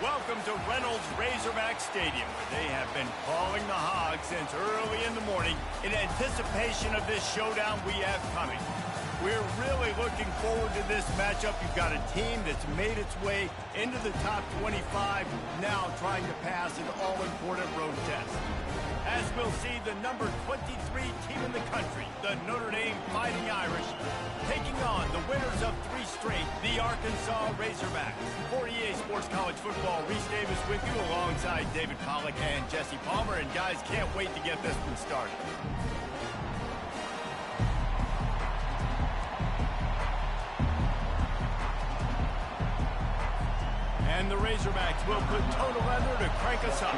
Welcome to Reynolds Razorback Stadium, where they have been calling the Hogs since early in the morning in anticipation of this showdown we have coming. We're really looking forward to this matchup. You've got a team that's made its way into the top 25, now trying to pass an all-important road test. As we'll see, the number 23 team in the country, the Notre Dame Fighting Irish, taking on the winners of 3 straight, the Arkansas Razorbacks. For EA Sports College Football, Reese Davis with you alongside David Pollack and Jesse Palmer. And guys, can't wait to get this one started. And the Razorbacks will put toe to leather to crank us up.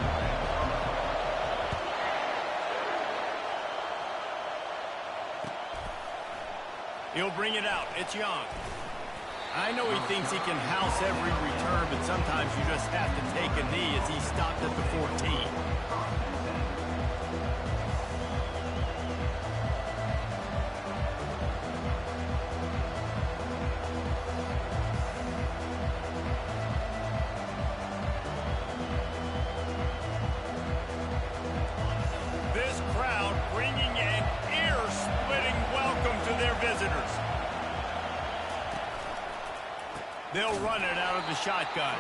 He'll bring it out. It's Young. I know he thinks he can house every return, but sometimes you just have to take a knee as he stopped at the 14. This crowd bringing an ear-splitting welcome to their visitors. They'll run it out of the shotgun.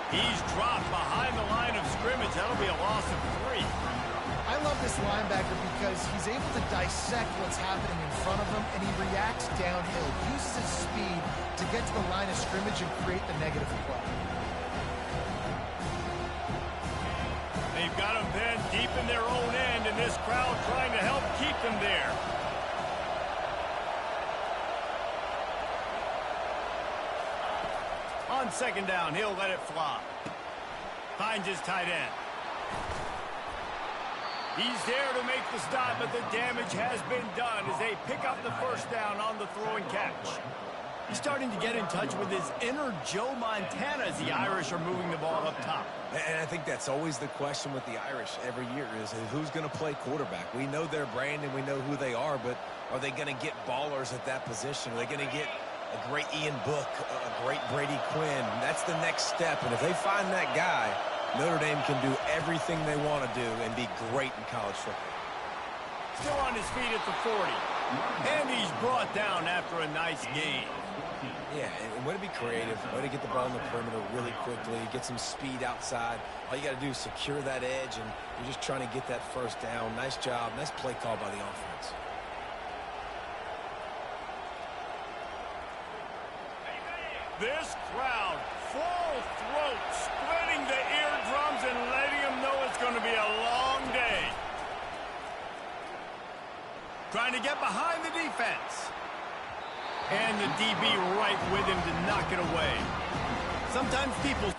He's dropped behind the line of scrimmage. That'll be a loss of 3. I love this linebacker because he's able to dissect what's happening in front of him, and he reacts downhill, uses his speed to get to the line of scrimmage and create the negative play. They've got them then deep in their own end, and this crowd trying to help keep them there. On second down, he'll let it fly. Finds his tight end. He's there to make the stop, but the damage has been done as they pick up the first down on the throw and catch. He's starting to get in touch with his inner Joe Montana as the Irish are moving the ball up top. And I think that's always the question with the Irish every year is who's going to play quarterback. We know their brand and we know who they are, but are they going to get ballers at that position? Are they going to get a great Ian Book, a great Brady Quinn? That's the next step, and if they find that guy, Notre Dame can do everything they want to do and be great in college football. Still on his feet at the 40. And he's brought down after a nice gain. Yeah, and way to be creative, way to get the ball in the perimeter really quickly, get some speed outside. All you got to do is secure that edge, and you're just trying to get that first down. Nice job. Nice play call by the offense. This crowd, full throat, splitting the eardrums and letting them know it's going to be a long day. Trying to get behind the defense. And the DB right with him to knock it away. Sometimes people...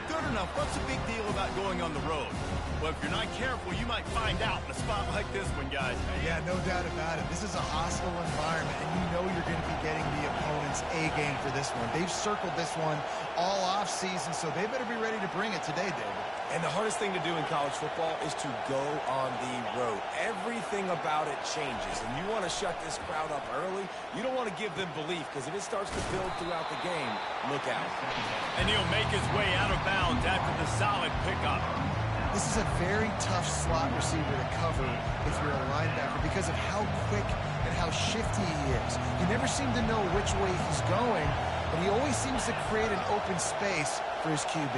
Good enough. What's the big deal about going on the road? Well, if you're not careful, you might find out in a spot like this one, guys. Yeah, no doubt about it. This is a hostile environment, and you know you're going to be getting the opponent's A game for this one. They've circled this one all off season, so they better be ready to bring it today, David. And the hardest thing to do in college football is to go on the road. Everything about it changes, and you want to shut this crowd up early. You don't want to give them belief, because if it starts to build throughout the game, look out. And he'll make his way out of bounds after the solid pickup. This is a very tough slot receiver to cover if you're a linebacker because of how quick and how shifty he is. You never seem to know which way he's going, but he always seems to create an open space for his QB.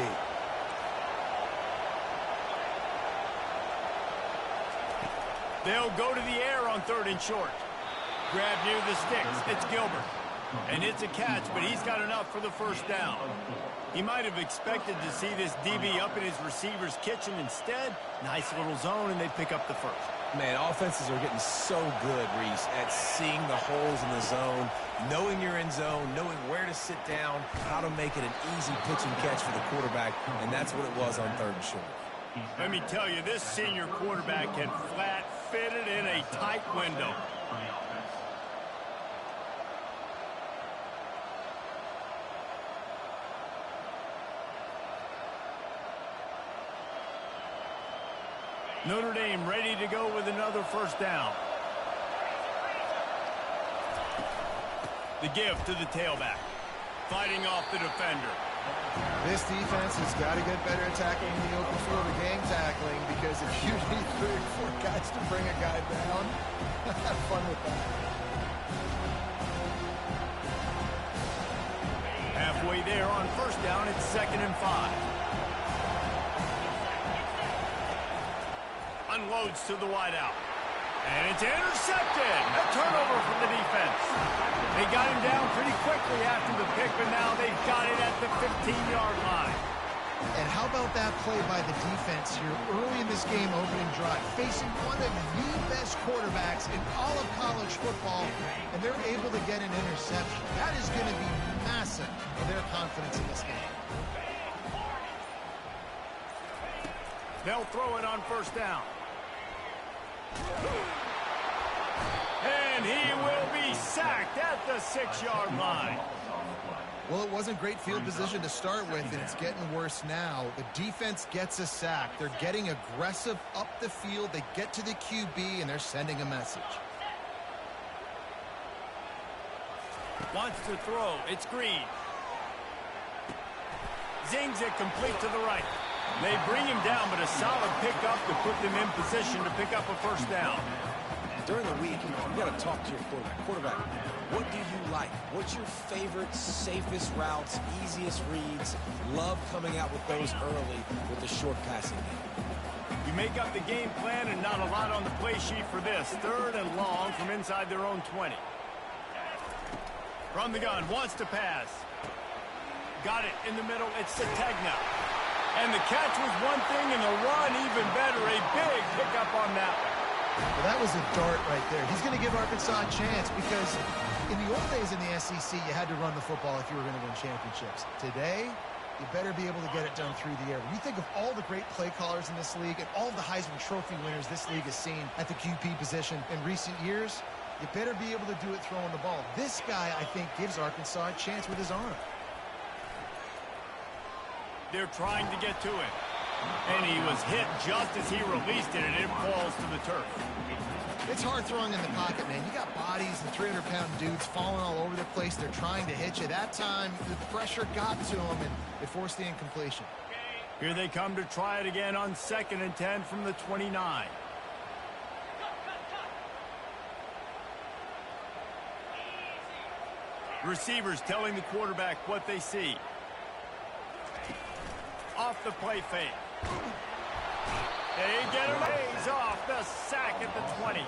They'll go to the air on 3rd and short. Grab near the sticks. It's Gilbert. And it's a catch, but he's got enough for the first down. He might have expected to see this DB up in his receiver's kitchen. Instead, nice little zone, and they pick up the first. Man, offenses are getting so good, Reese, at seeing the holes in the zone, knowing you're in zone, knowing where to sit down, how to make it an easy pitch and catch for the quarterback, and that's what it was on 3rd and short. Let me tell you, this senior quarterback had flat fitted in a tight window. Notre Dame ready to go with another first down. The give to the tailback. Fighting off the defender. This defense has got to get better at tackling the open field of game tackling, because if you need 3 or 4 guys to bring a guy down, have fun with that. Halfway there on first down, it's 2nd and 5. Unloads to the wideout. And it's intercepted. A turnover from the defense. They got him down pretty quickly after the pick, but now they've got it at the 15-yard line. And how about that play by the defense here early in this game opening drive, facing one of the best quarterbacks in all of college football, and they're able to get an interception. That is going to be massive for their confidence in this game. They'll throw it on first down. And he will be sacked at the 6-yard line. Well, it wasn't great field position to start with, and it's getting worse now. The defense gets a sack. They're getting aggressive up the field. They get to the QB, and they're sending a message. Wants to throw. It's Green. Zings it complete to the right. They bring him down, but a solid pickup to put them in position to pick up a first down. During the week, you got to talk to your quarterback. What do you like? What's your favorite, safest routes, easiest reads? Love coming out with those early with the short passing game. You make up the game plan, and not a lot on the play sheet for this. 3rd and long from inside their own 20. From the gun, wants to pass. Got it in the middle. It's Sategna. And the catch was one thing, and the run even better. A big pickup on that one. Well, that was a dart right there. He's going to give Arkansas a chance, because in the old days in the SEC, you had to run the football if you were going to win championships. Today, you better be able to get it done through the air. When you think of all the great play callers in this league and all the Heisman Trophy winners this league has seen at the QB position in recent years, you better be able to do it throwing the ball. This guy, I think, gives Arkansas a chance with his arm. They're trying to get to it. And he was hit just as he released it, and it falls to the turf. It's hard throwing in the pocket, man. You got bodies and 300-pound dudes falling all over the place. They're trying to hit you. That time, the pressure got to him, and it forced the incompletion. Here they come to try it again on 2nd and 10 from the 29. Receivers telling the quarterback what they see. Off the play fake. They get him. He's off the sack at the 20.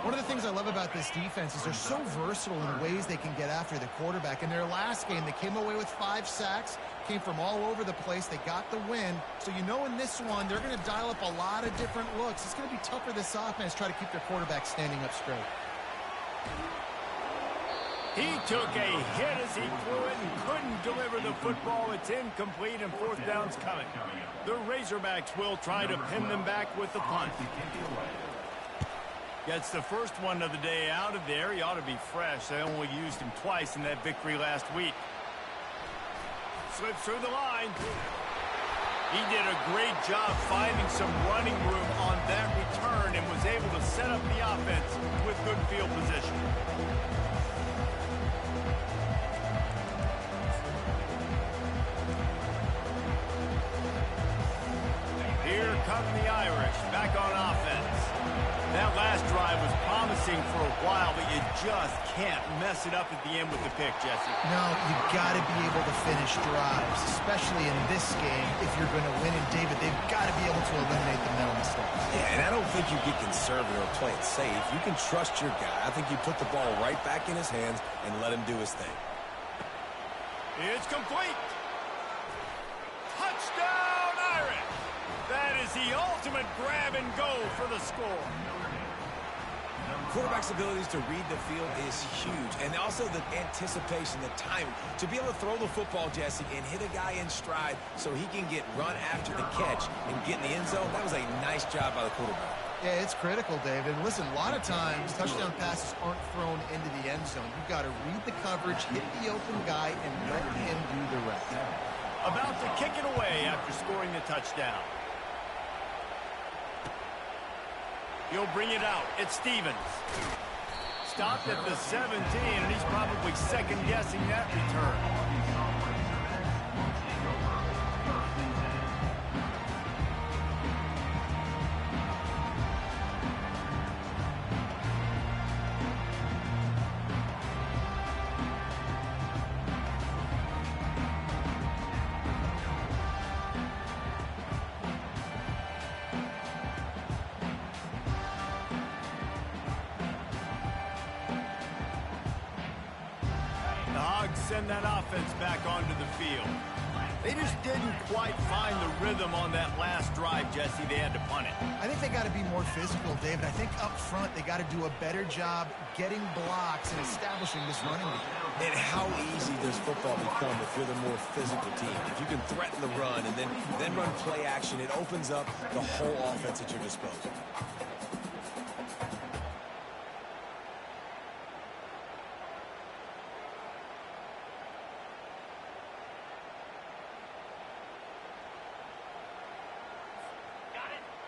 One of the things I love about this defense is they're so versatile in the ways they can get after the quarterback. In their last game, they came away with 5 sacks, came from all over the place. They got the win. So you know in this one, they're going to dial up a lot of different looks. It's going to be tough for this offense to try to keep their quarterback standing up straight. He took a hit as he threw it and couldn't deliver the football. It's incomplete and fourth down's coming. The Razorbacks will try to pin them back with the punt. Gets the first one of the day out of there. He ought to be fresh. They only used him twice in that victory last week. Slips through the line. He did a great job finding some running room on that return and was able to set up the offense with good field position. Here come the Irish back on offense. That last drive was promising for a while, but you just can't mess it up at the end with the pick, Jesse. No, you got to be able to finish drives, especially in this game if you're going to win. And, David, they've got to be able to eliminate the mental mistakes. Yeah, and I don't think you get conservative or play it safe. You can trust your guy. I think you put the ball right back in his hands and let him do his thing. It's complete. Touchdown, Irish. That is the ultimate grab and go for the score. Quarterback's abilities to read the field is huge, and also the anticipation, the timing. To be able to throw the football, Jesse, and hit a guy in stride so he can get run after the catch and get in the end zone, that was a nice job by the quarterback. Yeah, it's critical, David. Listen, a lot of times touchdown passes aren't thrown into the end zone. You've got to read the coverage, hit the open guy, and let him do the rest. About to kick it away after scoring the touchdown. He'll bring it out. It's Stevens. Stopped at the 17, and he's probably second-guessing that return. Send that offense back onto the field. They just didn't quite find the rhythm on that last drive, Jesse. They had to punt it. I think they got to be more physical, David. I think up front they got to do a better job getting blocks and establishing this running game. And how easy does football become if you're the more physical team? If you can threaten the run and then run play action, it opens up the whole offense at your disposal.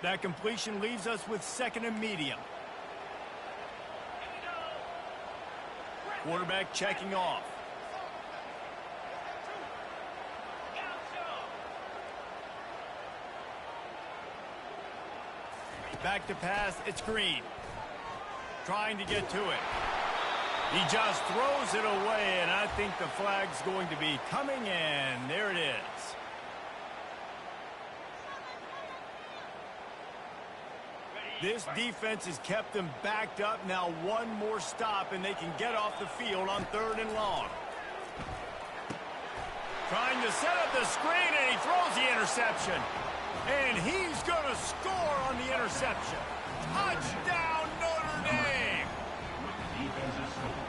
That completion leaves us with second and medium. Quarterback checking off. Back to pass, it's Green. Trying to get to it. He just throws it away, and I think the flag's going to be coming in. There it is. This defense has kept them backed up. Now one more stop, and they can get off the field on 3rd and long. Trying to set up the screen, and he throws the interception. And he's going to score on the interception. Touchdown, Notre Dame!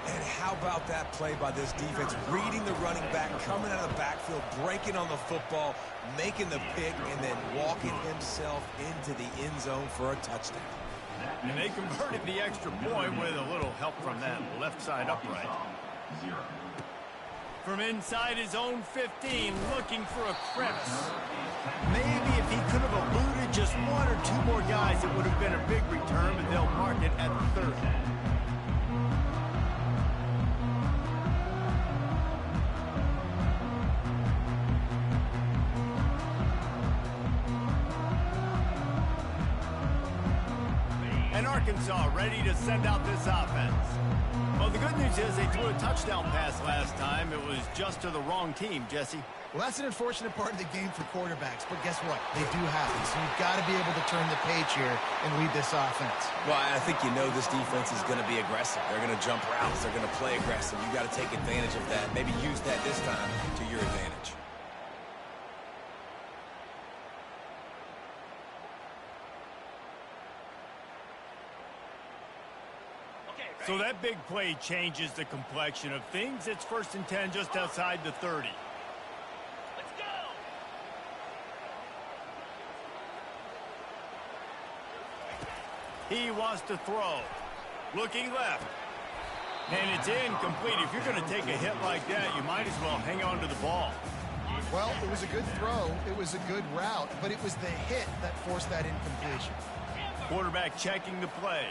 And how about that play by this defense? Reading the running back, coming out of the backfield, breaking on the football, making the pick, and then walking himself into the end zone for a touchdown. And they converted the extra point with a little help from that left side upright. From inside his own 15, looking for a crevice. Maybe if he could have eluded just one or two more guys, it would have been a big return, but they'll mark it at the 30. And Arkansas ready to send out this offense. Well, the good news is they threw a touchdown pass last time. It was just to the wrong team, Jesse. Well, that's an unfortunate part of the game for quarterbacks, but guess what? They do happen, so you've got to be able to turn the page here and lead this offense. Well, I think you know this defense is going to be aggressive. They're going to jump routes. They're going to play aggressive. You've got to take advantage of that. Maybe use that this time to your advantage. So that big play changes the complexion of things. It's 1st and 10 just outside the 30. Let's go. He wants to throw. Looking left. And it's incomplete. If you're going to take a hit like that, you might as well hang on to the ball. Well, it was a good throw. It was a good route, but it was the hit that forced that incompletion. Quarterback checking the play.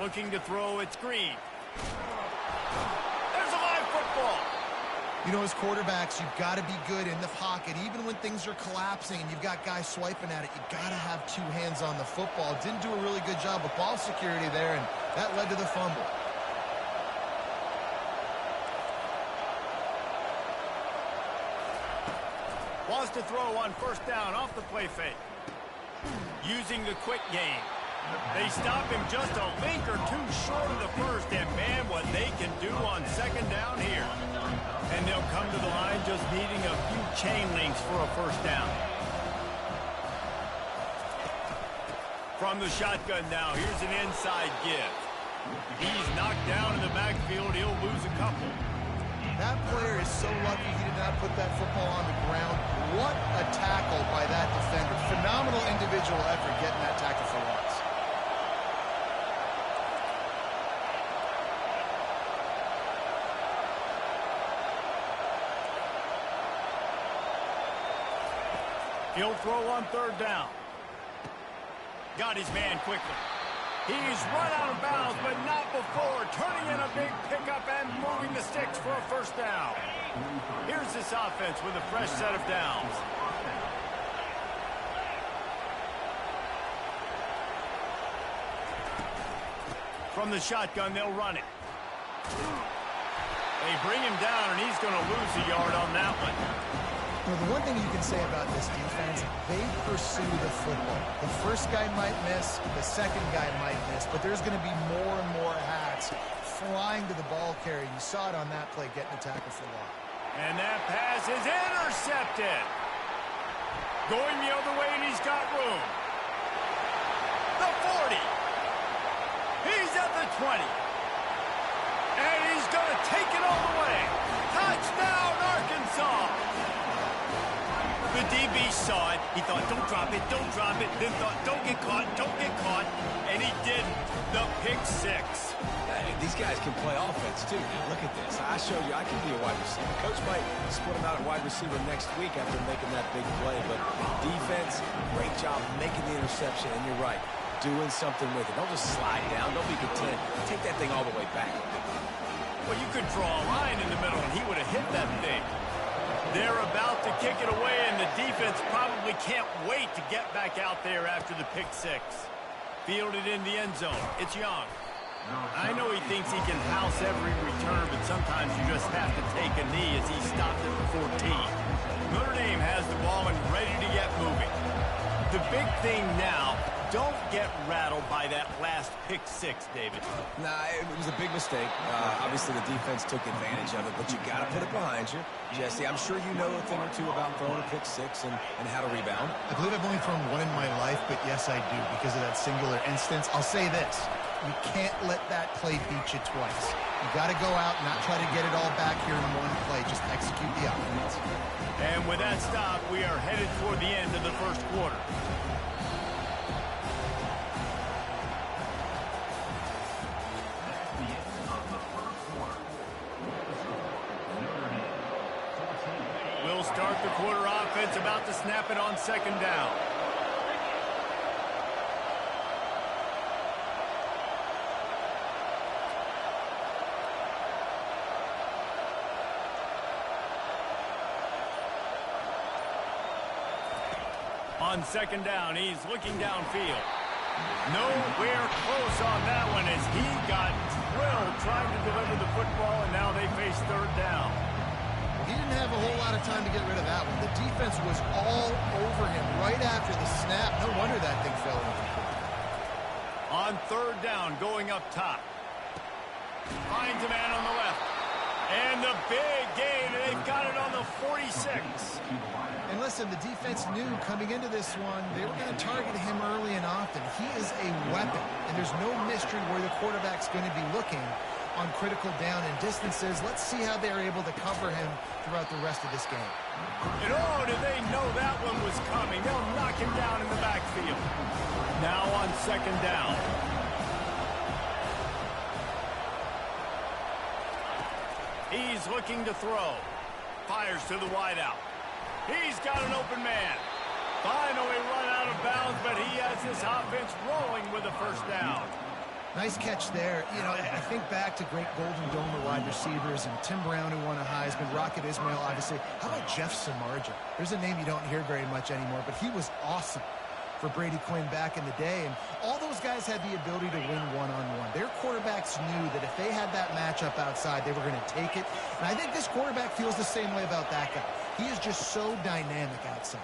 Looking to throw. It's Green. There's a live football. You know, as quarterbacks, you've got to be good in the pocket. Even when things are collapsing and you've got guys swiping at it, you've got to have 2 hands on the football. Didn't do a really good job with ball security there, and that led to the fumble. Wants to throw on 1st down off the play fake. Using the quick game. They stop him just a link or 2 short of the 1st, and man, what they can do on 2nd down here. And they'll come to the line just needing a few chain links for a 1st down. From the shotgun now, here's an inside give. He's knocked down in the backfield. He'll lose a couple. That player is so lucky he did not put that football on the ground. What a tackle by that defender. Phenomenal individual effort getting that tackle for loss. He'll throw on 3rd down. Got his man quickly. He's run out of bounds, but not before turning in a big pickup and moving the sticks for a 1st down. Here's this offense with a fresh set of downs. From the shotgun, they'll run it. They bring him down, and he's going to lose a yard on that one. Well, the one thing you can say about this defense, they pursue the football. The 1st guy might miss, the 2nd guy might miss, but there's going to be more and more hats flying to the ball carrier. You saw it on that play, getting a tackle for loss. And that pass is intercepted. Going the other way, and he's got room. The 40. He's at the 20. And he's going to take it all the way. Touchdown, Arkansas. The DB saw it. He thought, don't drop it, don't drop it. Then thought, don't get caught, don't get caught. And he didn't. The pick 6. Hey, these guys can play offense, too. Now, look at this. I showed you I can be a wide receiver. Coach might split him out at wide receiver next week after making that big play. But defense, great job making the interception. And you're right, doing something with it. Don't just slide down. Don't be content. Take that thing all the way back. Well, you could draw a line in the middle, and he would have hit that thing. They're about to kick it away, and the defense probably can't wait to get back out there after the pick 6. Fielded in the end zone. It's Young. I know he thinks he can house every return, but sometimes you just have to take a knee as he stopped at the 14. Notre Dame has the ball and ready to get moving. The big thing now, don't get rattled by that last pick 6, David. Nah, it was a big mistake. Obviously, the defense took advantage of it, but you got to put it behind you. Jesse, I'm sure you know a thing or two about throwing a pick 6 and how to rebound. I believe I've only thrown one in my life, but yes, I do, because of that singular instance. I'll say this. You can't let that play beat you twice. You got to go out and not try to get it all back here in one play. Just execute the offense. And with that stop, we are headed toward the end of the 1st quarter. We'll start the quarter offense, about to snap it on 2nd down. On 2nd down, he's looking downfield. Nowhere close on that one as he got drilled trying to deliver the football, and now they face 3rd down. He didn't have a whole lot of time to get rid of that one. The defense was all over him right after the snap. No wonder that thing fell incomplete. On 3rd down, going up top. Finds a man on the left. And the big gain, and they've got it on the 46. And listen, the defense knew coming into this one, they were going to target him early and often. He is a weapon, and there's no mystery where the quarterback's going to be looking on critical down and distances. Let's see how they're able to cover him throughout the rest of this game. And oh, did they know that one was coming? They'll knock him down in the backfield. Now on second down. He's looking to throw. Fires to the wideout. He's got an open man. Finally run out of bounds, but he has this offense rolling with a first down. Nice catch there. You know, I think back to great Golden Dome wide receivers and Tim Brown, who won a Heisman, Rocket Ismail, obviously. How about Jeff Samardzija? There's a name you don't hear very much anymore, but he was awesome for Brady Quinn back in the day. And all those guys had the ability to win one-on-one. Their quarterbacks knew that if they had that matchup outside, they were going to take it. And I think this quarterback feels the same way about that guy. He is just so dynamic outside.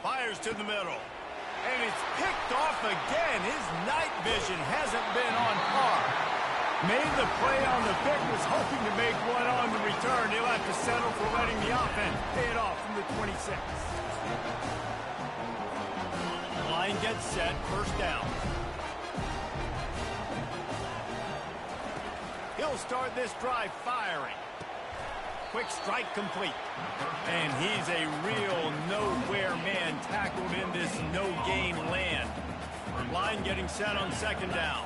Fires to the middle. And it's picked off again. His night vision hasn't been on par. Made the play on the pick, was hoping to make one on the return. He'll have to settle for letting the offense pay it off from the 26. Line gets set, first down. He'll start this drive firing. Quick strike complete. And he's a real nowhere man tackled in this no-gain land. Line getting set on second down.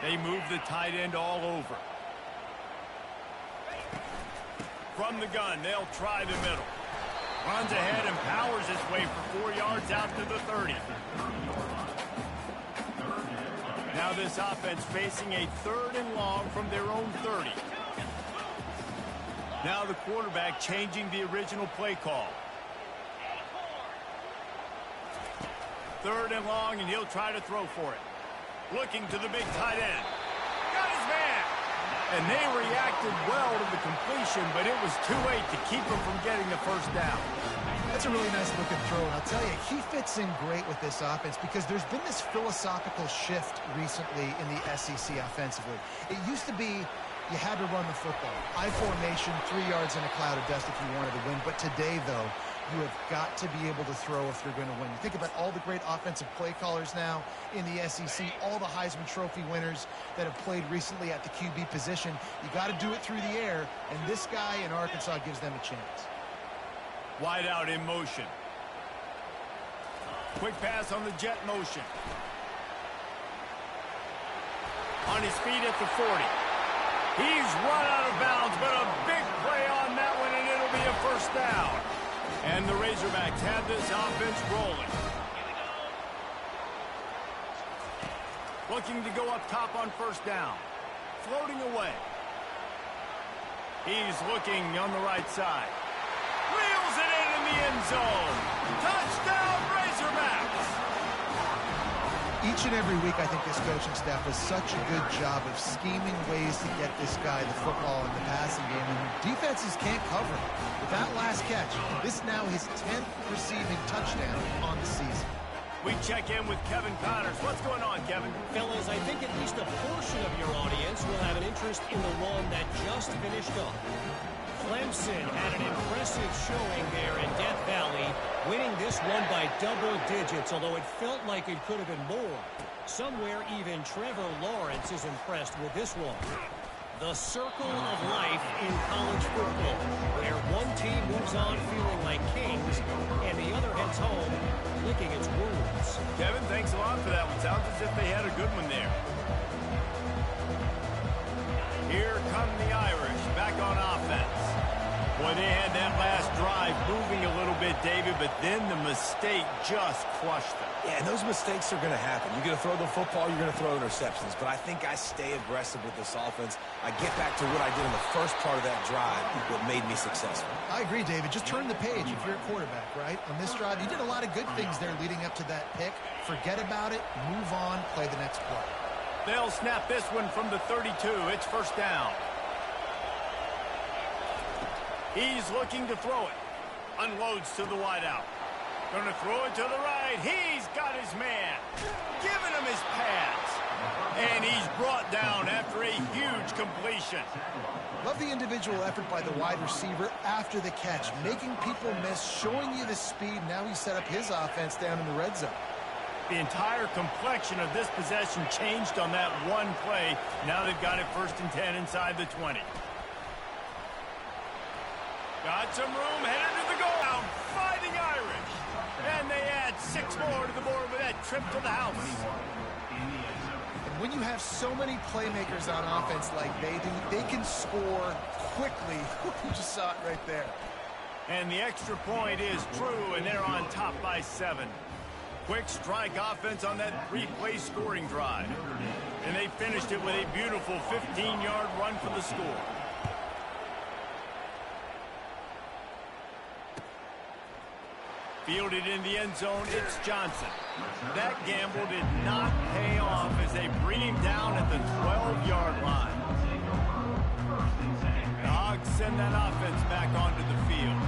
They move the tight end all over. From the gun, they'll try the middle. Runs ahead and powers his way for 4 yards out to the 30. Now this offense facing a third and long from their own 30. Now the quarterback changing the original play call. Third and long, and he'll try to throw for it. Looking to the big tight end. Got his man! And they reacted well to the completion, but it was too late to keep him from getting the first down. That's a really nice looking throw, and I'll tell you, he fits in great with this offense because there's been this philosophical shift recently in the SEC offensively. It used to be you had to run the football. I formation, 3 yards in a cloud of dust if you wanted to win. But today, though, you have got to be able to throw if you're going to win. You think about all the great offensive play callers now in the SEC, all the Heisman Trophy winners that have played recently at the QB position. You got to do it through the air, and this guy in Arkansas gives them a chance. Wide out in motion. Quick pass on the jet motion. On his feet at the 40. He's run out of bounds, but a big play on that one, and it'll be a first down. And the Razorbacks have this offense rolling. Looking to go up top on first down. Floating away. He's looking on the right side. Wheels it in the end zone. Touchdown, Razorbacks! Each and every week, I think this coaching staff does such a good job of scheming ways to get this guy the football in the passing game, and defenses can't cover it. With that last catch, this now his 10th receiving touchdown on the season. We check in with Kevin Connors. What's going on, Kevin? Fellas, I think at least a portion of your audience will have an interest in the one that just finished up. Clemson had an impressive showing there in Death Valley, winning this one by double digits, although it felt like it could have been more. Somewhere even Trevor Lawrence is impressed with this one. The circle of life in college football, where one team moves on feeling like kings, and the other heads home licking its wounds. Kevin, thanks a lot for that one. Sounds as if they had a good one there. Here come the Irish, back on offense. Boy, they had that last drive moving a little bit, David, but then the mistake just crushed them. Yeah, and those mistakes are going to happen. You're going to throw the football, you're going to throw interceptions. But I think I stay aggressive with this offense. I get back to what I did in the first part of that drive, what made me successful. I agree, David. Just turn the page if you're a quarterback, right? On this drive, you did a lot of good things there leading up to that pick. Forget about it, move on, play the next play. They'll snap this one from the 32. It's first down. He's looking to throw it. Unloads to the wideout. Going to throw it to the right. He's got his man. Giving him his pass. And he's brought down after a huge completion. Love the individual effort by the wide receiver after the catch, making people miss, showing you the speed. Now he set up his offense down in the red zone. The entire complexion of this possession changed on that one play. Now they've got it 1st and 10 inside the 20. Got some room, headed to the goal line, fighting Irish. And they add 6 more to the board with that trip to the house. And when you have so many playmakers on offense like they do, they can score quickly. You just saw it right there. And the extra point is true, and they're on top by 7. Quick strike offense on that 3-play scoring drive. And they finished it with a beautiful 15-yard run for the score. Fielded in the end zone, it's Johnson. That gamble did not pay off as they bring him down at the 12-yard line. The Hogs send that offense back onto the field.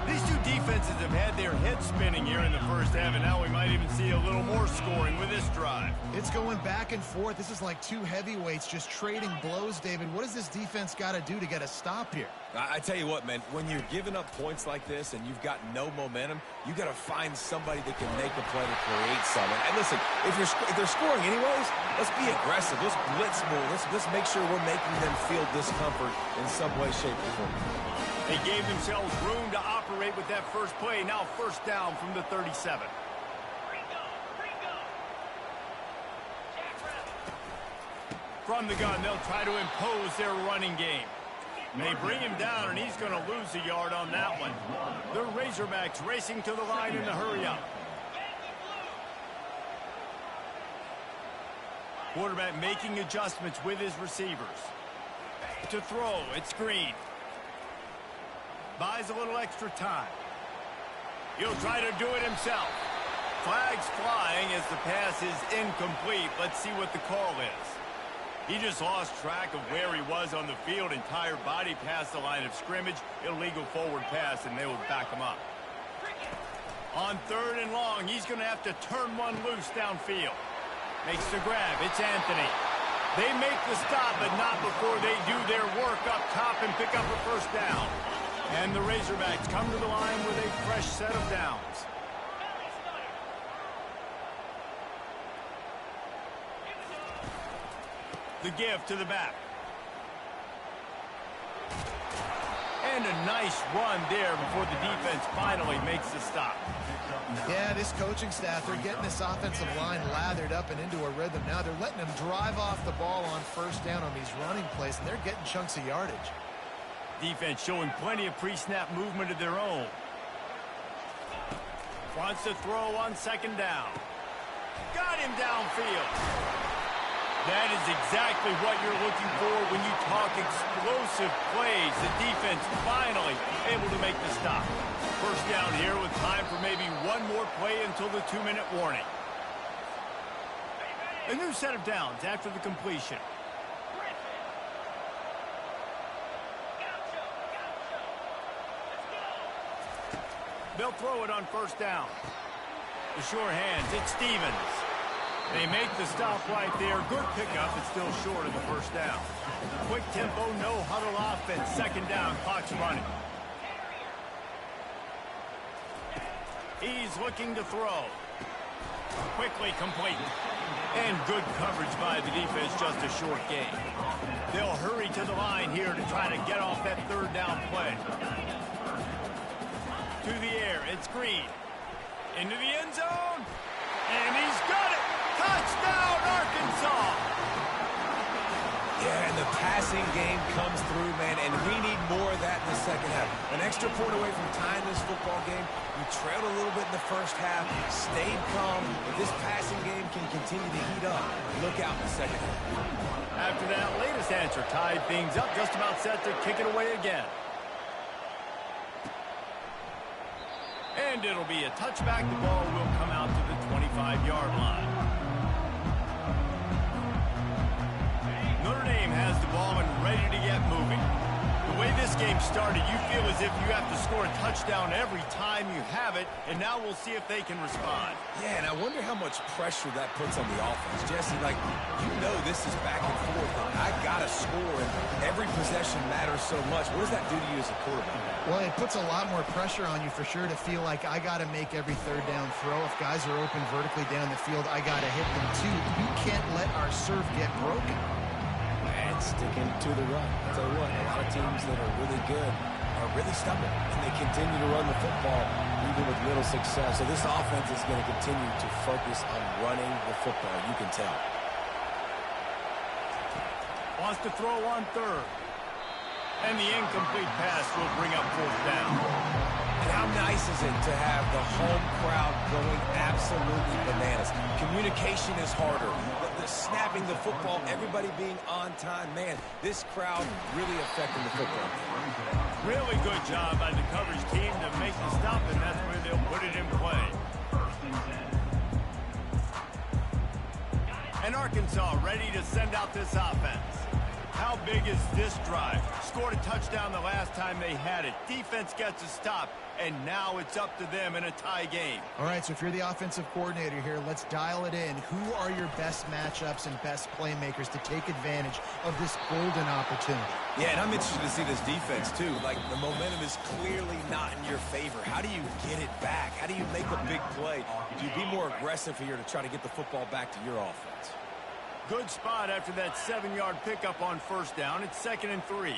These two defenses have had their heads spinning here in the first half, and now we might even see a little more scoring with this drive. It's going back and forth. This is like two heavyweights just trading blows, David. What does this defense got to do to get a stop here? I tell you what, man, when you're giving up points like this and you've got no momentum, you got to find somebody that can make a play to create something. And listen, if they're scoring anyways, let's be aggressive. Let's blitz more. Let's make sure we're making them feel discomfort in some way, shape, or form. They gave themselves room to operate with that first play. Now 1st down from the 37. From the gun, they'll try to impose their running game. They bring him down, and he's going to lose a yard on that one. The Razorbacks racing to the line in the hurry-up. Quarterback making adjustments with his receivers. To throw, it's Green. Buys a little extra time. He'll try to do it himself. Flags flying as the pass is incomplete. Let's see what the call is. He just lost track of where he was on the field. Entire body past the line of scrimmage. Illegal forward pass, and they will back him up. On 3rd and long, he's going to have to turn one loose downfield. Makes the grab. It's Anthony. They make the stop, but not before they do their work up top and pick up a 1st down. And the Razorbacks come to the line with a fresh set of downs. The give to the back. And a nice run there before the defense finally makes the stop. Yeah, this coaching staff, they're getting this offensive line lathered up and into a rhythm. Now they're letting them drive off the ball on 1st down on these running plays, and they're getting chunks of yardage. Defense showing plenty of pre-snap movement of their own. Wants to throw on 2nd down. Got him downfield. That is exactly what you're looking for when you talk explosive plays. The defense finally able to make the stop. 1st down here with time for maybe one more play until the 2-minute warning. A new set of downs after the completion. They'll throw it on 1st down. The sure hands, it's Stevens. They make the stop right there. Good pickup, but still short of the 1st down. Quick tempo, no huddle offense. 2nd down, clock's running. He's looking to throw. Quickly complete. And good coverage by the defense, just a short gain. They'll hurry to the line here to try to get off that 3rd down play. To the air, it's Green. Into the end zone. And he's got it. Touchdown, Arkansas. Yeah, and the passing game comes through, man, and we need more of that in the 2nd half. An extra point away from tying this football game. We trailed a little bit in the 1st half, stayed calm. If this passing game can continue to heat up, look out in the 2nd half. After that latest answer, tied things up, just about set to kick it away again. And it'll be a touchback. The ball will come out to the 25-yard line. Notre Dame has the ball and ready to get moving. The way this game started, you feel as if you have to score a touchdown every time you have it, and now we'll see if they can respond. Yeah, and I wonder how much pressure that puts on the offense. Jesse, like, you know this is back and forth, and I got to score, and every possession matters so much. What does that do to you as a quarterback? Well, it puts a lot more pressure on you for sure to feel like I got to make every third down throw. If guys are open vertically down the field, I got to hit them too. We can't let our serve get broken. Sticking to the run. I'll tell you what, a lot of teams that are really good are really stubborn, and they continue to run the football even with little success. So this offense is going to continue to focus on running the football. You can tell. Wants to throw on third. And the incomplete pass will bring up fourth down. And how nice is it to have the home crowd going absolutely bananas? Communication is harder. The snapping the football, everybody being on time. Man, this crowd really affecting the football game. Really good job by the coverage team to make the stop, and that's where they'll put it in play. And Arkansas ready to send out this offense. How big is this drive? Scored a touchdown the last time they had it. Defense gets a stop, and now it's up to them in a tie game. All right, so if you're the offensive coordinator here, let's dial it in. Who are your best matchups and best playmakers to take advantage of this golden opportunity? Yeah, and I'm interested to see this defense, too. Like, the momentum is clearly not in your favor. How do you get it back? How do you make a big play? Do you be more aggressive here to try to get the football back to your offense? Good spot after that 7-yard pickup on first down. It's 2nd and 3.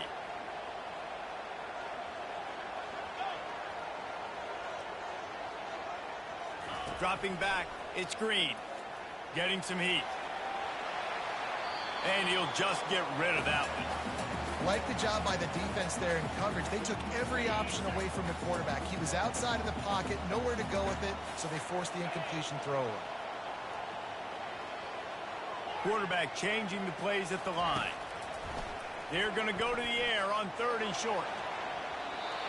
Dropping back, it's Green. Getting some heat. And he'll just get rid of that one. Like the job by the defense there in coverage. They took every option away from the quarterback. He was outside of the pocket, nowhere to go with it, so they forced the incompletion throw away. Quarterback changing the plays at the line. They're going to go to the air on 3rd and short.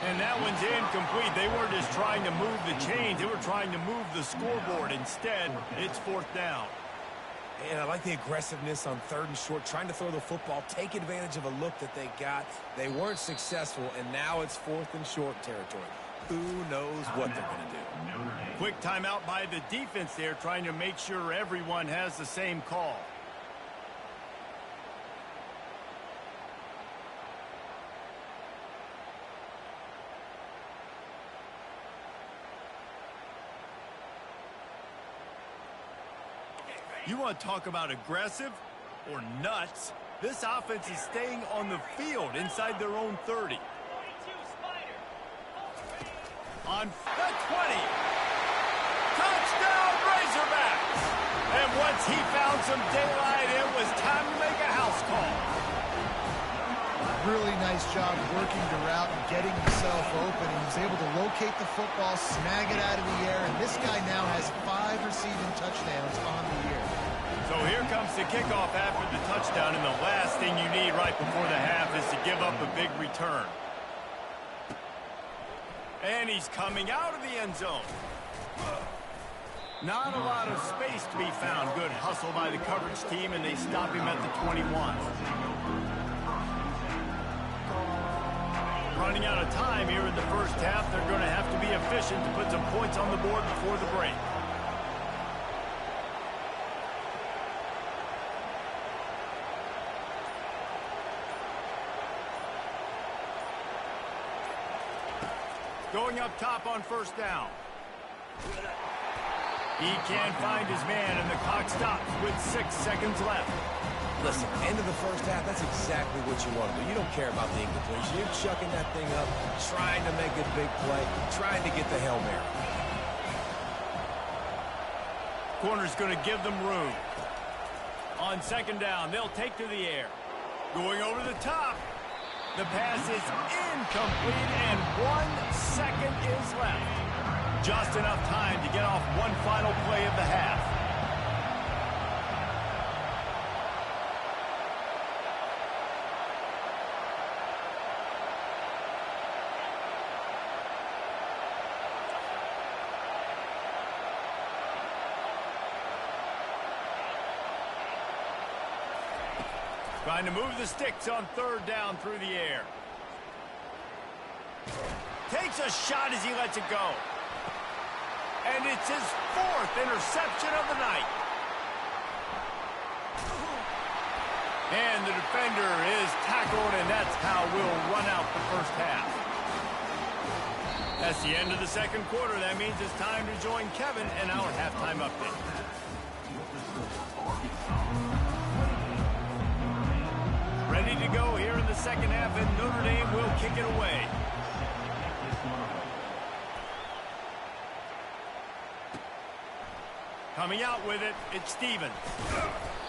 And that one's incomplete. They weren't just trying to move the chains. They were trying to move the scoreboard. Instead, it's 4th down. And I like the aggressiveness on 3rd and short, trying to throw the football, take advantage of a look that they got. They weren't successful, and now it's 4th and short territory. Who knows what they're going to do? Quick timeout by the defense there, trying to make sure everyone has the same call. You want to talk about aggressive or nuts? This offense is staying on the field inside their own 30. On the 20. Touchdown Razorbacks! And once he found some daylight, it was time to make a house call. Really nice job working the route and getting himself open. He was able to locate the football, snag it out of the air, and this guy now has 5 receiving touchdowns on the year. So here comes the kickoff after the touchdown, and the last thing you need right before the half is to give up a big return. And he's coming out of the end zone. Not a lot of space to be found. Good hustle by the coverage team, and they stop him at the 21. Running out of time here in the first half. They're going to have to be efficient to put some points on the board before the break. Going up top on first down. He can't find his man, and the clock stops with 6 seconds left. Listen, end of the first half, that's exactly what you want to do. You don't care about the incompletion. You're chucking that thing up, trying to make a big play, trying to get the Hail Mary. Corner's going to give them room. On 2nd down, they'll take to the air. Going over the top. The pass is incomplete, and 1 second is left. Just enough time to get off one final play of the half. Trying to move the sticks on 3rd down through the air. takes a shot as he lets it go. And it's his 4th interception of the night. And the defender is tackled, and that's how we'll run out the first half. That's the end of the second quarter. That means it's time to join Kevin in our halftime update. Ready to go here in the second half, and Notre Dame will kick it away. Coming out with it, it's Stevens.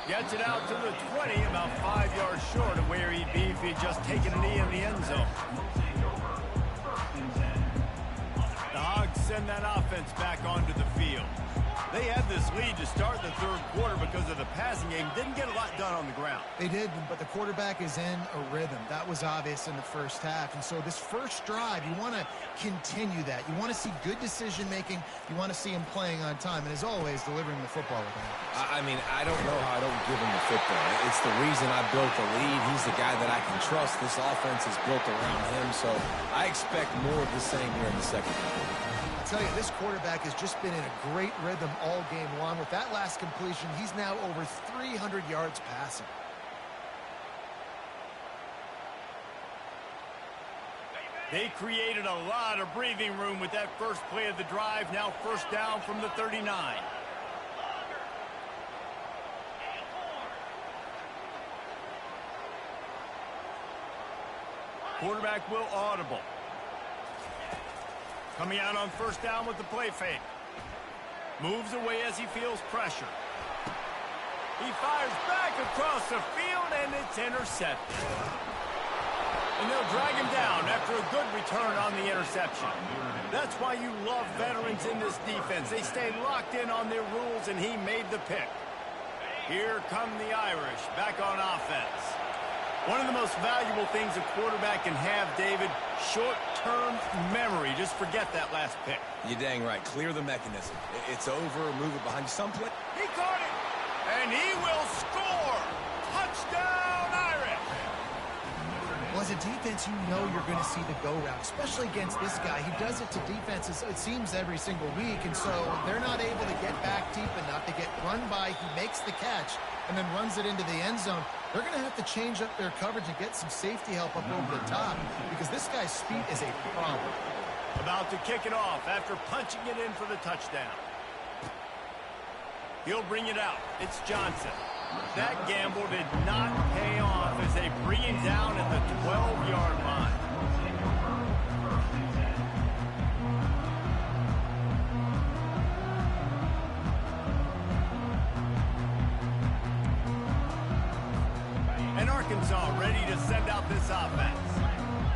Gets it out to the 20, about 5 yards short of where he'd be if he'd just taken a knee in the end zone. The Hogs send that offense back onto the field. They had this lead to start the third quarter because of the passing game. Didn't get a lot done on the ground. They did, but the quarterback is in a rhythm. That was obvious in the first half. And so this first drive, you want to continue that. You want to see good decision-making. You want to see him playing on time. And as always, delivering the football with him. I mean, I don't know how I don't give him the football. It's the reason I built the lead. He's the guy that I can trust. This offense is built around him. So I expect more of the same here in the second half. I tell you, this quarterback has just been in a great rhythm all game long. With that last completion, he's now over 300 yards passing. They created a lot of breathing room with that first play of the drive. Now first down from the 39. Quarterback will audible. Coming out on first down with the play fake. Moves away as he feels pressure. He fires back across the field, and it's intercepted. And they'll drag him down after a good return on the interception. That's why you love veterans in this defense. They stay locked in on their rules, and he made the pick. Here come the Irish back on offense. One of the most valuable things a quarterback can have, David, short-term memory. Just forget that last pick. You're dang right. Clear the mechanism. It's over. Move it behind you. Someplace. He caught it, and he will score. Touchdown, Irish. Well, as a defense, you know you're going to see the go route, especially against this guy. He does it to defenses, it seems, every single week, and so they're not able to get back deep enough to get run by. He makes the catch and then runs it into the end zone. They're going to have to change up their coverage and get some safety help up over the top because this guy's speed is a problem. About to kick it off after punching it in for the touchdown. He'll bring it out. It's Johnson. That gamble did not pay off as they bring him down at the 12-yard line. And Arkansas ready to send out this offense.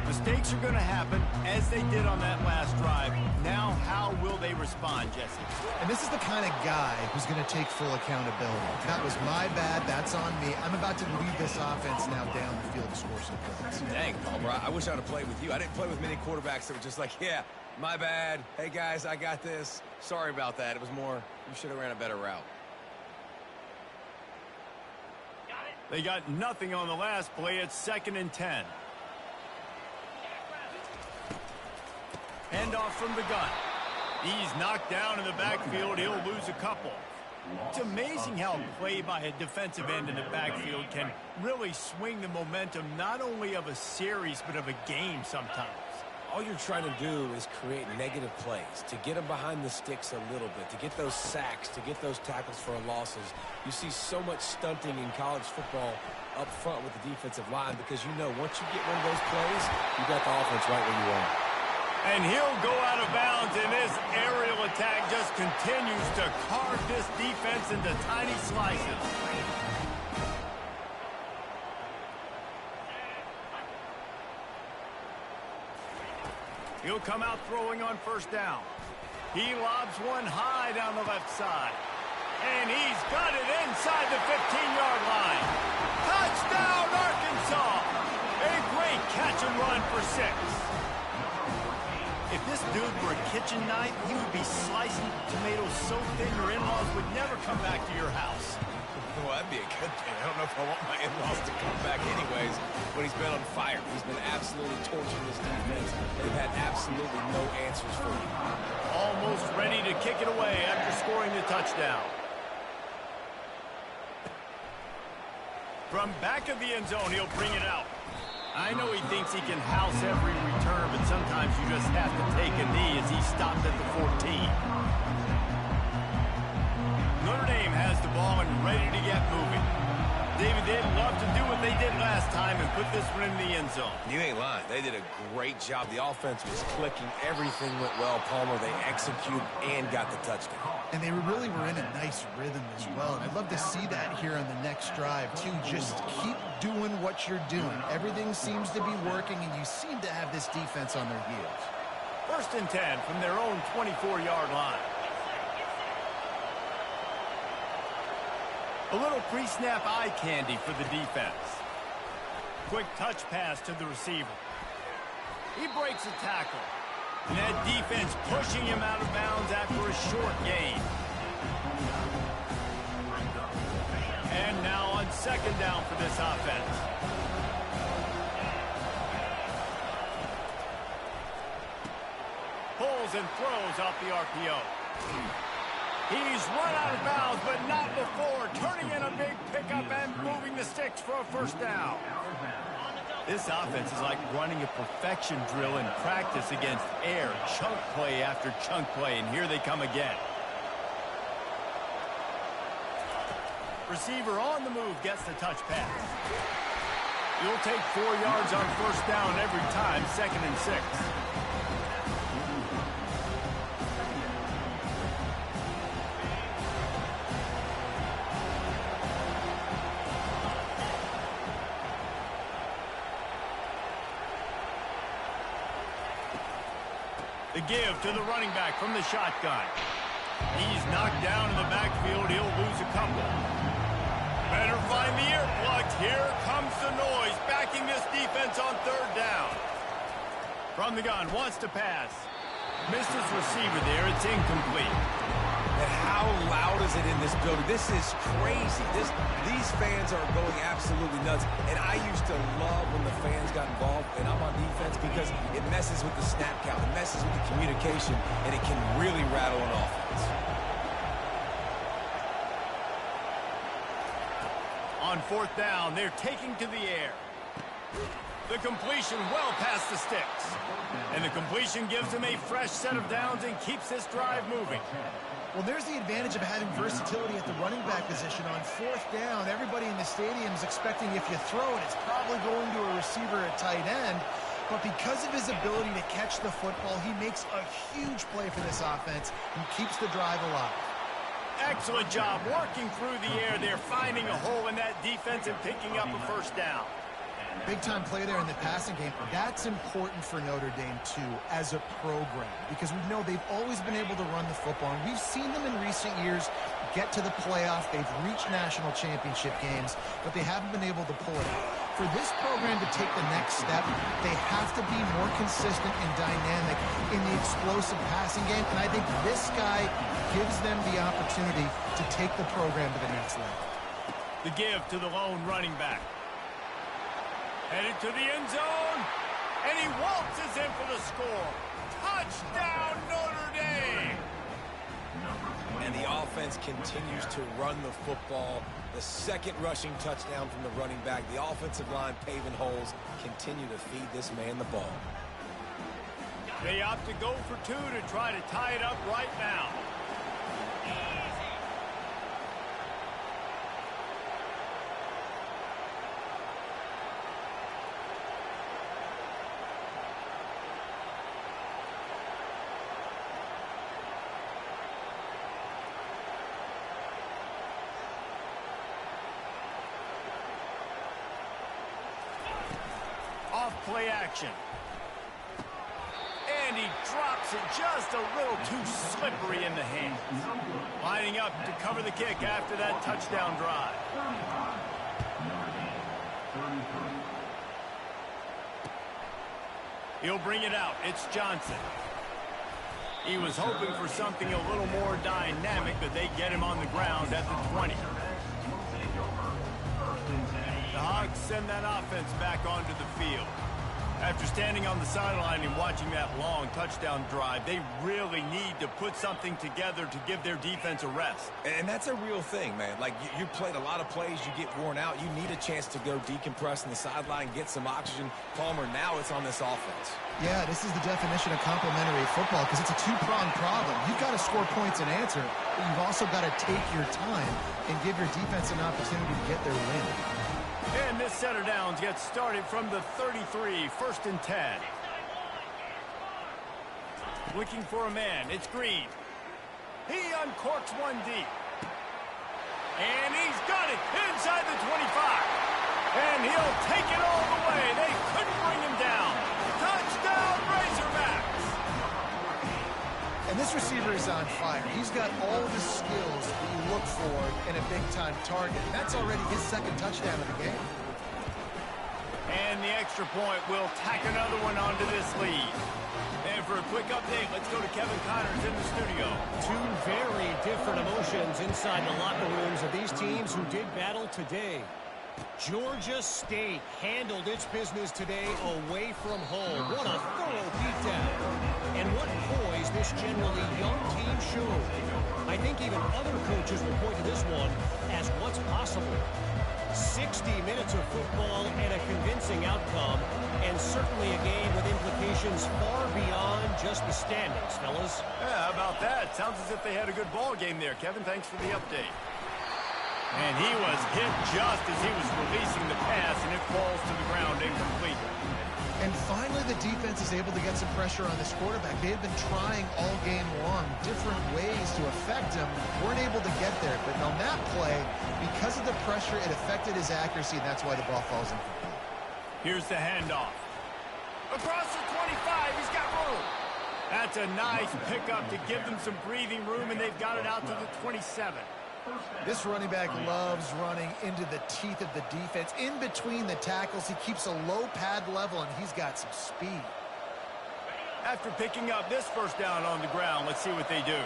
Mistakes are going to happen, as they did on that last drive. Now, how will they respond, Jesse? And this is the kind of guy who's going to take full accountability. That was my bad. That's on me. I'm about to lead this offense now down the field to score some points. Dang, Palmer, I wish I would have played with you. I didn't play with many quarterbacks that were just like, yeah, my bad. Hey, guys, I got this. Sorry about that. It was more, you should have ran a better route. They got nothing on the last play. It's 2nd and 10. Handoff from the gun. He's knocked down in the backfield. He'll lose a couple. It's amazing how a play by a defensive end in the backfield can really swing the momentum not only of a series but of a game sometimes. All you're trying to do is create negative plays, to get them behind the sticks a little bit, to get those sacks, to get those tackles for losses. You see so much stunting in college football up front with the defensive line because you know once you get one of those plays, you got the offense right where you want. And he'll go out of bounds, and this aerial attack just continues to carve this defense into tiny slices. He'll come out throwing on first down. He lobs one high down the left side. And he's got it inside the 15-yard line. Touchdown, Arkansas! A great catch and run for 6. If this dude were a kitchen knife, he would be slicing tomatoes so thin your in-laws would never come back to your house. Well, that'd be a good thing. I don't know if I want my in-laws to come back anyways, but he's been on fire. He's been absolutely torching this defense. They've had absolutely no answers for him. Almost ready to kick it away after scoring the touchdown. From back of the end zone, he'll bring it out. I know he thinks he can house every return, but sometimes you just have to take a knee as he stopped at the 14. Notre Dame has the ball and ready to get moving. David, they'd love to do what they did last time and put this one in the end zone. You ain't lying. They did a great job. The offense was clicking. Everything went well, Palmer. They executed and got the touchdown. And they really were in a nice rhythm as well. And I'd love to see that here on the next drive, too. Just keep doing what you're doing. Everything seems to be working, and you seem to have this defense on their heels. 1st and 10 from their own 24-yard line. A little pre-snap eye candy for the defense. Quick touch pass to the receiver. He breaks a tackle. And that defense pushing him out of bounds after a short gain. And now on 2nd down for this offense. Pulls and throws off the RPO. He's run out of bounds, but not before. Turning in a big pickup and moving the sticks for a 1st down. This offense is like running a perfection drill in practice against air. Chunk play after chunk play, and here they come again. Receiver on the move gets the touch pass. You'll take 4 yards on 1st down every time, 2nd and 6. The give to the running back from the shotgun. He's knocked down in the backfield. He'll lose a couple. Better find the earplugs. Here comes the noise, backing this defense on 3rd down. From the gun, wants to pass. Missed his receiver there. It's incomplete. And how loud is it in this building? This is crazy. These fans are going absolutely nuts. And I used to love when the fans got involved, and I'm on defense, because it messes with the snap count. It messes with the communication, and it can really rattle an offense. On 4th down, they're taking to the air. The completion well past the sticks. And the completion gives them a fresh set of downs and keeps this drive moving. Well, there's the advantage of having versatility at the running back position. On 4th down, everybody in the stadium is expecting if you throw it, it's probably going to a receiver at tight end. But because of his ability to catch the football, he makes a huge play for this offense and keeps the drive alive. Excellent job working through the air. They're finding a hole in that defense and picking up a 1st down. Big-time play there in the passing game. That's important for Notre Dame, too, as a program, because we know they've always been able to run the football, and we've seen them in recent years get to the playoff. They've reached national championship games, but they haven't been able to pull it out. For this program to take the next step, they have to be more consistent and dynamic in the explosive passing game, and I think this guy gives them the opportunity to take the program to the next level. The give to the lone running back. Headed to the end zone, and he waltzes in for the score. Touchdown, Notre Dame! And the offense continues to run the football. The 2nd rushing touchdown from the running back. The offensive line paving holes. Continue to feed this man the ball. They opt to go for 2 to try to tie it up right now. Off-play action. And he drops it just a little too slippery in the hands. Lining up to cover the kick after that touchdown drive. He'll bring it out. It's Johnson. He was hoping for something a little more dynamic, but they get him on the ground at the 20. The Hogs send that offense back onto the field. After standing on the sideline and watching that long touchdown drive, they really need to put something together to give their defense a rest. And that's a real thing, man. Like, you played a lot of plays, you get worn out. You need a chance to go decompress on the sideline, get some oxygen. Palmer, now it's on this offense. Yeah, this is the definition of complementary football because it's a two-pronged problem. You've got to score points and answer, but you've also got to take your time and give your defense an opportunity to get their win. And this set of downs gets started from the 33, 1st and 10. Looking for a man, it's Green. He uncorks one deep. And he's got it inside the 25. And he'll take it all the way. They couldn't bring him down. Touchdown, Razorbacks! And this receiver is on fire. He's got all the skills that you look for in a big-time target. That's already his second touchdown of the game. And the extra point will tack another one onto this lead. And for a quick update, let's go to Kevin Connors in the studio. Two very different emotions inside the locker rooms of these teams who did battle today. Georgia State handled its business today away from home. What a thorough beatdown. And what poise this generally young team showed. I think even other coaches will point to this one as what's possible. 60 minutes of football and a convincing outcome, and certainly a game with implications far beyond just the standings, fellas. Yeah, how about that? Sounds as if they had a good ball game there. Kevin, thanks for the update. And he was hit just as he was releasing the pass, and it falls to the ground incomplete. And finally, the defense is able to get some pressure on this quarterback. They had been trying all game long different ways to affect him. Weren't able to get there. But on that play, because of the pressure, it affected his accuracy, and that's why the ball falls incomplete. Here's the handoff. Across the 25, he's got room. That's a nice pickup to give them some breathing room, and they've got it out to the 27. This running back loves running into the teeth of the defense. In between the tackles, he keeps a low pad level, and he's got some speed. After picking up this first down on the ground, let's see what they do.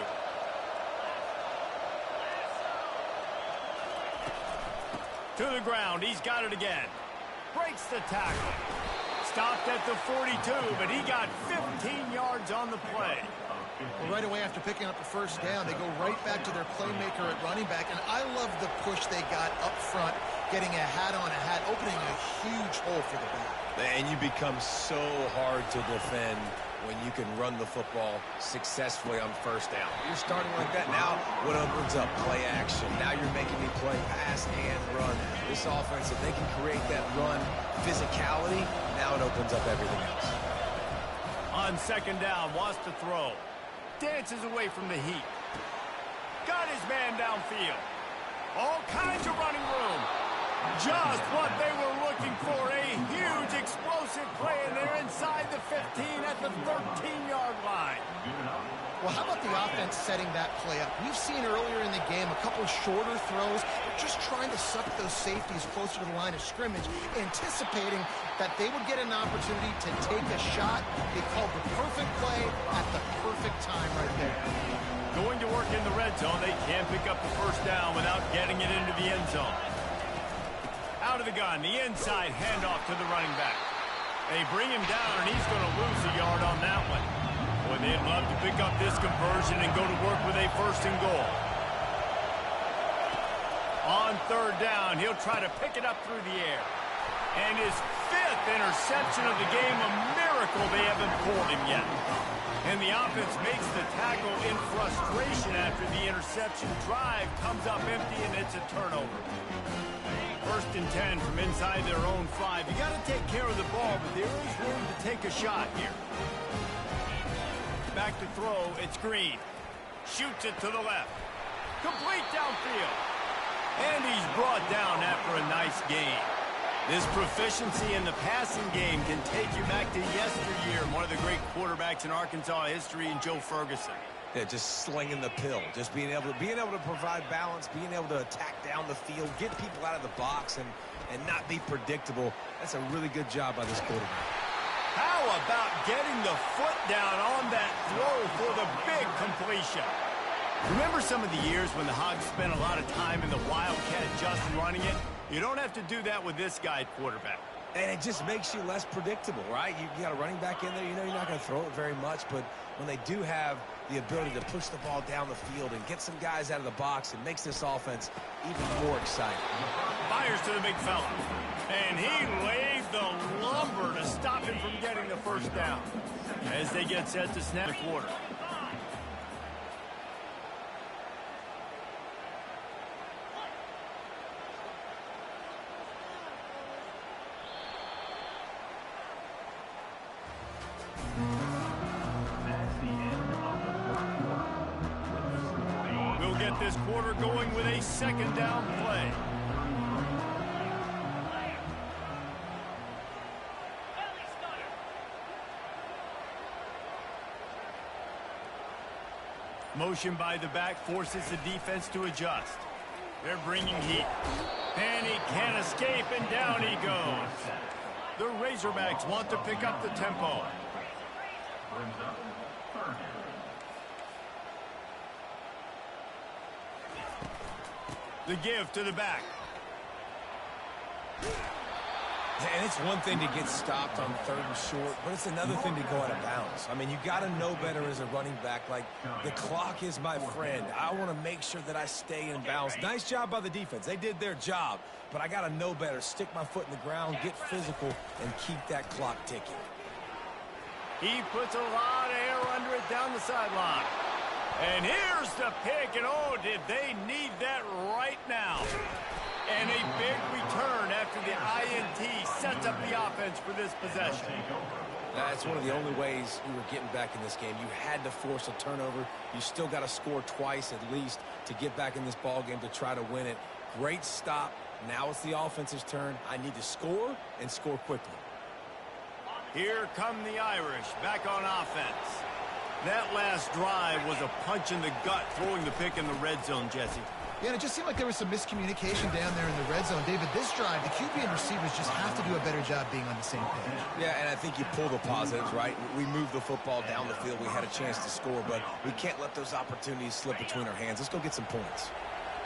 To the ground, he's got it again. Breaks the tackle. Stopped at the 42, but he got 15 yards on the play. Well, right away after picking up the first down, they go right back to their playmaker at running back, and I love the push they got up front, getting a hat on a hat, opening a huge hole for the back. And you become so hard to defend when you can run the football successfully on first down. You're starting like that. Now what opens up? Play action. Now you're making me play pass and run. This offense, if they can create that run physicality, now it opens up everything else. On second down, wants to throw. Dances away from the heat. Got his man downfield. All kinds of running room. Just what they were looking for. A huge explosive play, and they're inside the 15 at the 13-yard line. Well, how about the offense setting that play up? We've seen earlier in the game a couple shorter throws. They're just trying to suck those safeties closer to the line of scrimmage, anticipating that they would get an opportunity to take a shot. They called the perfect play at the perfect time right there. Going to work in the red zone. They can't pick up the first down without getting it into the end zone. Out of the gun, the inside handoff to the running back. They bring him down, and he's going to lose a yard on that one. Boy, they'd love to pick up this conversion and go to work with a first and goal. On third down, he'll try to pick it up through the air. And his fifth interception of the game, a miracle they haven't pulled him yet. And the offense makes the tackle in frustration after the interception. Drive comes up empty, and it's a turnover. First and 10 from inside their own 5. You got to take care of the ball, but there is room to take a shot here. Back to throw, it's Green. Shoots it to the left. Complete downfield. And he's brought down after a nice gain. This proficiency in the passing game can take you back to yesteryear, one of the great quarterbacks in Arkansas history, in Joe Ferguson. Yeah, just slinging the pill, just being able to provide balance, being able to attack down the field, get people out of the box, and not be predictable. That's a really good job by this quarterback. How about getting the foot down on that throw for the big completion? Remember some of the years when the Hogs spent a lot of time in the Wildcat just running it? You don't have to do that with this guy at quarterback. And it just makes you less predictable, right? You got a running back in there. You know you're not going to throw it very much, but when they do have the ability to push the ball down the field and get some guys out of the box, it makes this offense even more exciting. Fires to the big fella. And he lays the lumber to stop him from getting the first down as they get set to snap the quarter. We'll get this quarter going with a second down play. Motion by the back forces the defense to adjust. They're bringing heat. And he can't escape, and down he goes. The Razorbacks want to pick up the tempo. The give to the back. And it's one thing to get stopped on 3rd and short, but it's another thing to go out of bounds. I mean, you got to know better as a running back. Like, the clock is my friend. I want to make sure that I stay in bounds. Nice job by the defense. They did their job, but I got to know better. Stick my foot in the ground, get physical, and keep that clock ticking. He puts a lot of air under it down the sideline. And here's the pick, and oh, did they need that right now. And a big return after the INT sets up the offense for this possession. That's one of the only ways you were getting back in this game. You had to force a turnover. You still got to score twice at least to get back in this ball game to try to win it. Great stop. Now it's the offense's turn. I need to score and score quickly. Here come the Irish back on offense. That last drive was a punch in the gut, throwing the pick in the red zone, Jesse. Yeah, and it just seemed like there was some miscommunication down there in the red zone. David, this drive, the QB and receivers just have to do a better job being on the same page. Yeah, and I think you pull the positives, right? We moved the football down the field. We had a chance to score, but we can't let those opportunities slip between our hands. Let's go get some points.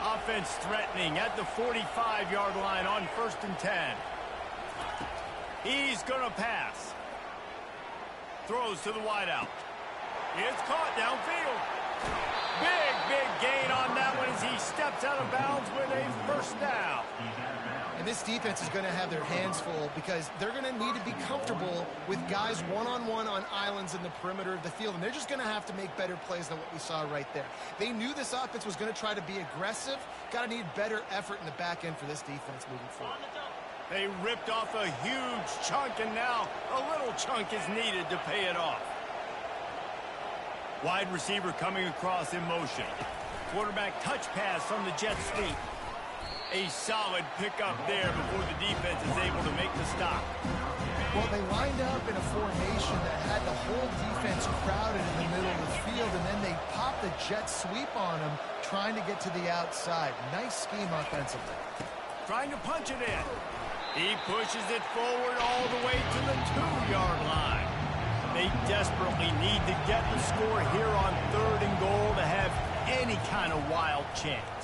Offense threatening at the 45-yard line on 1st and 10. He's going to pass. Throws to the wideout. It's caught downfield. Big gain on that one as he steps out of bounds with a first down. And this defense is going to have their hands full because they're going to need to be comfortable with guys one-on-one on islands in the perimeter of the field. And they're just going to have to make better plays than what we saw right there. They knew this offense was going to try to be aggressive. Got to need better effort in the back end for this defense moving forward. They ripped off a huge chunk, and now a little chunk is needed to pay it off. Wide receiver coming across in motion. Quarterback touch pass from the jet sweep. A solid pickup there before the defense is able to make the stop. Well, they lined up in a formation that had the whole defense crowded in the middle of the field, and then they popped the jet sweep on them, trying to get to the outside. Nice scheme offensively. Trying to punch it in. He pushes it forward all the way to the 2-yard line. They desperately need to get the score here on 3rd and goal to have any kind of wild chance.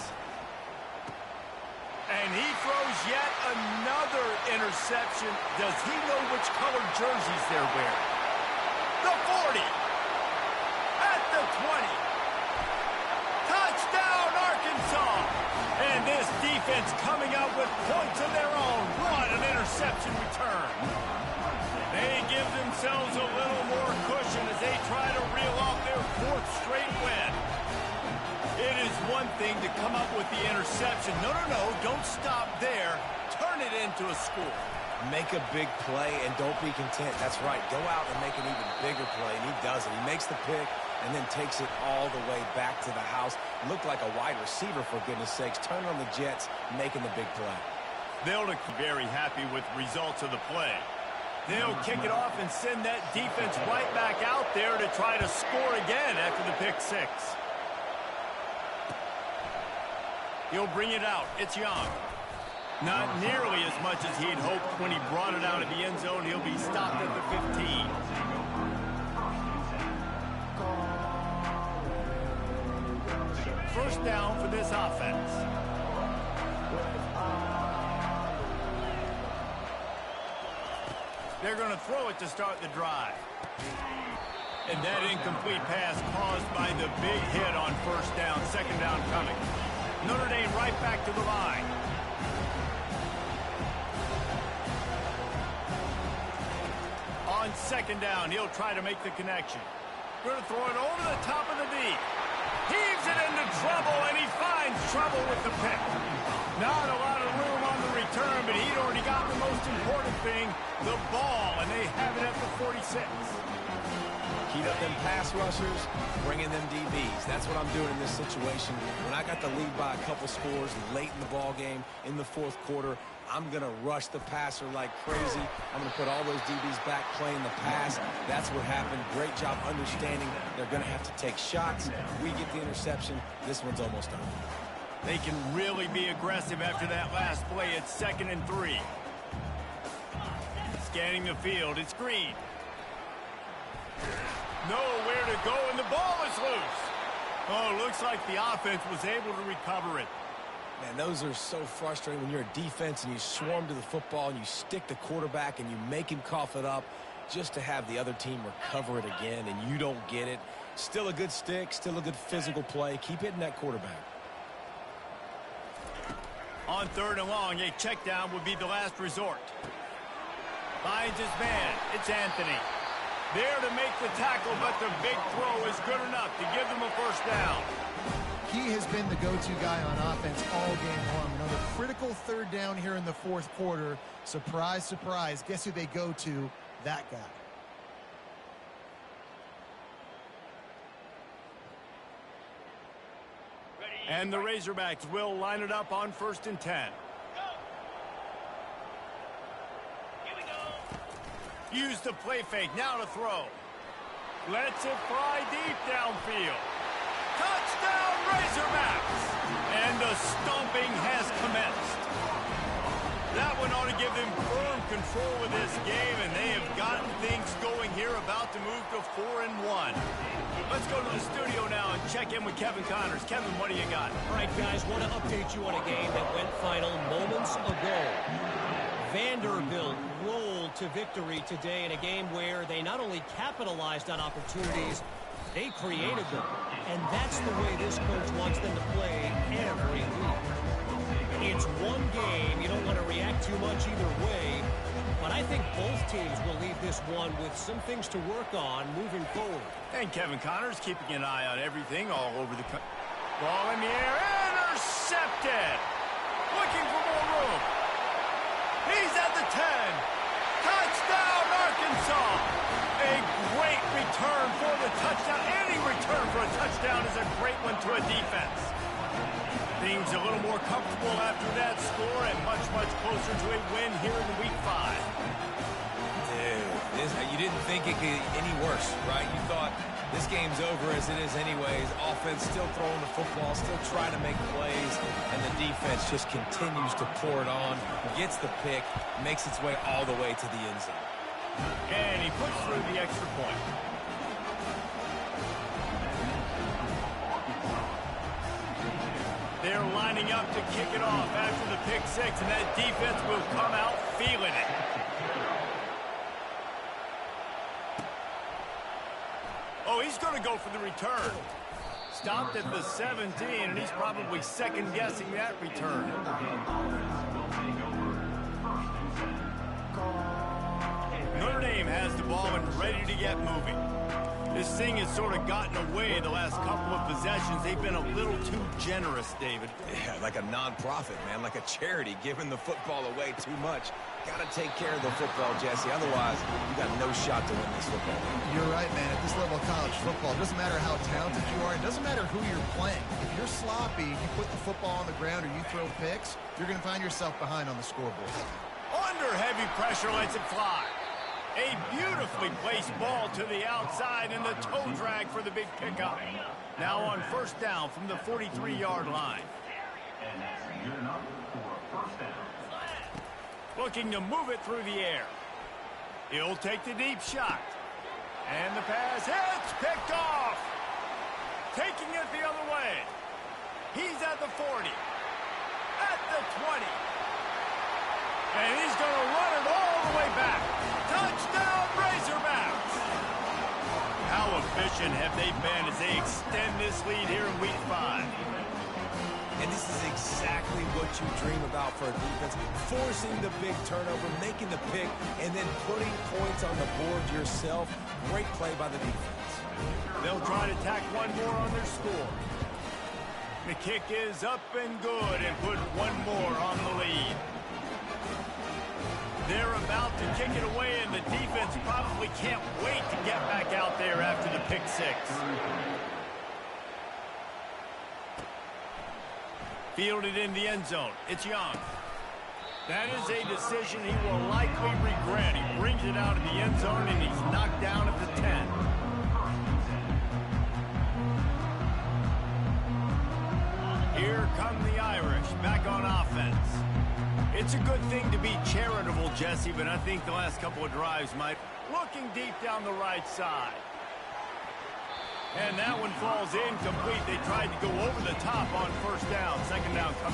And he throws yet another interception. Does he know which colored jerseys they're wearing? The 40. At the 20. Touchdown, Arkansas. And this defense coming up with points of their own. What an interception return. They give themselves a little more cushion as they try to reel off their 4th straight win. It is one thing to come up with the interception. No, don't stop there. Turn it into a score. Make a big play and don't be content. That's right. Go out and make an even bigger play, and he does it. He makes the pick and then takes it all the way back to the house. Looked like a wide receiver, for goodness sakes. Turn on the Jets, making the big play. They'll look very happy with the results of the play. They'll kick it off and send that defense right back out there to try to score again after the pick 6. He'll bring it out. It's Young. Not nearly as much as he'd hoped when he brought it out of the end zone. He'll be stopped at the 15. First down for this offense. They're going to throw it to start the drive. And that incomplete pass caused by the big hit on first down, second down coming. Notre Dame right back to the line. On second down, he'll try to make the connection. Going to throw it over the top of the deep. Heaves it into trouble, and he finds trouble with the pick. Not a lot of room on the return, but he'd already got the most important thing, the ball, and they have it at the 46. Heat up them pass rushers, bringing them DBs. That's what I'm doing in this situation. When I got the lead by a couple scores late in the ball game, in the fourth quarter, I'm going to rush the passer like crazy. I'm going to put all those DBs back playing the pass. That's what happened. Great job understanding they're going to have to take shots. We get the interception. This one's almost done. They can really be aggressive after that last play. It's 2nd and 3. Scanning the field. It's Green. Nowhere to go, and the ball is loose. Oh, looks like the offense was able to recover it. Man, those are so frustrating when you're a defense and you swarm to the football and you stick the quarterback and you make him cough it up just to have the other team recover it again and you don't get it. Still a good stick, still a good physical play. Keep hitting that quarterback. On 3rd and long, a check down would be the last resort. Finds his man. It's Anthony. There to make the tackle, but the big throw is good enough to give them a first down. He has been the go-to guy on offense all game long. Another critical 3rd down here in the 4th quarter. Surprise, surprise. Guess who they go to? That guy. And the Razorbacks will line it up on 1st and 10. Use the play fake, now to throw. Lets it fly deep downfield. Touchdown, Razorbacks! And the stomping has commenced. That one ought to give them firm control of this game, and they have gotten things going here, about to move to 4-1. Let's go to the studio now and check in with Kevin Connors. Kevin, what do you got? All right, guys, want to update you on a game that went final moments ago. Vanderbilt rolled to victory today in a game where they not only capitalized on opportunities, they created them. And that's the way this coach wants them to play every week. It's one game. You don't want to react too much either way. But I think both teams will leave this one with some things to work on moving forward. And Kevin Connors keeping an eye on everything all over the country. Ball in the air. Intercepted. Looking for more room. He's at the 10. Touchdown, Arkansas. A great return for the touchdown. Any return for a touchdown is a great one to a defense. Things a little more comfortable after that score and much, much closer to a win here in week 5. Dude, you didn't think it could get any worse, right? You thought this game's over as it is anyways. Offense still throwing the football, still trying to make plays, and the defense just continues to pour it on, gets the pick, makes its way all the way to the end zone. And he puts through the extra point. They're lining up to kick it off after the pick 6, and that defense will come out feeling it. Oh, he's going to go for the return. Stopped at the 17, and he's probably second-guessing that return. Notre Dame has the ball and ready to get moving. This thing has sort of gotten away the last couple of possessions. They've been a little too generous, David. Yeah, like a non-profit, man, like a charity, giving the football away too much. Got to take care of the football, Jesse. Otherwise, you got no shot to win this football game. You're right, man. At this level of college football, it doesn't matter how talented you are. It doesn't matter who you're playing. If you're sloppy, you put the football on the ground or you throw picks, you're going to find yourself behind on the scoreboard. Under heavy pressure, lets it fly. A beautifully placed ball to the outside and the toe drag for the big pickup. Now on first down from the 43-yard line. Looking to move it through the air. He'll take the deep shot. And the pass hits, picked off. Taking it the other way. He's at the 40. At the 20. And he's going to run it all the way back. Touchdown, Razorbacks! How efficient have they been as they extend this lead here in Week 5? And this is exactly what you dream about for a defense. Forcing the big turnover, making the pick, and then putting points on the board yourself. Great play by the defense. They'll try to tack one more on their score. The kick is up and good and put one more on the lead. They're about to kick it away, and the defense probably can't wait to get back out there after the pick six. Fielded in the end zone. It's Young. That is a decision he will likely regret. He brings it out of the end zone, and he's knocked down at the 10. Here come the Irish, back on offense. It's a good thing to be charitable, Jesse, but I think the last couple of drives might... Looking deep down the right side. And that one falls incomplete. They tried to go over the top on first down. Second down coming.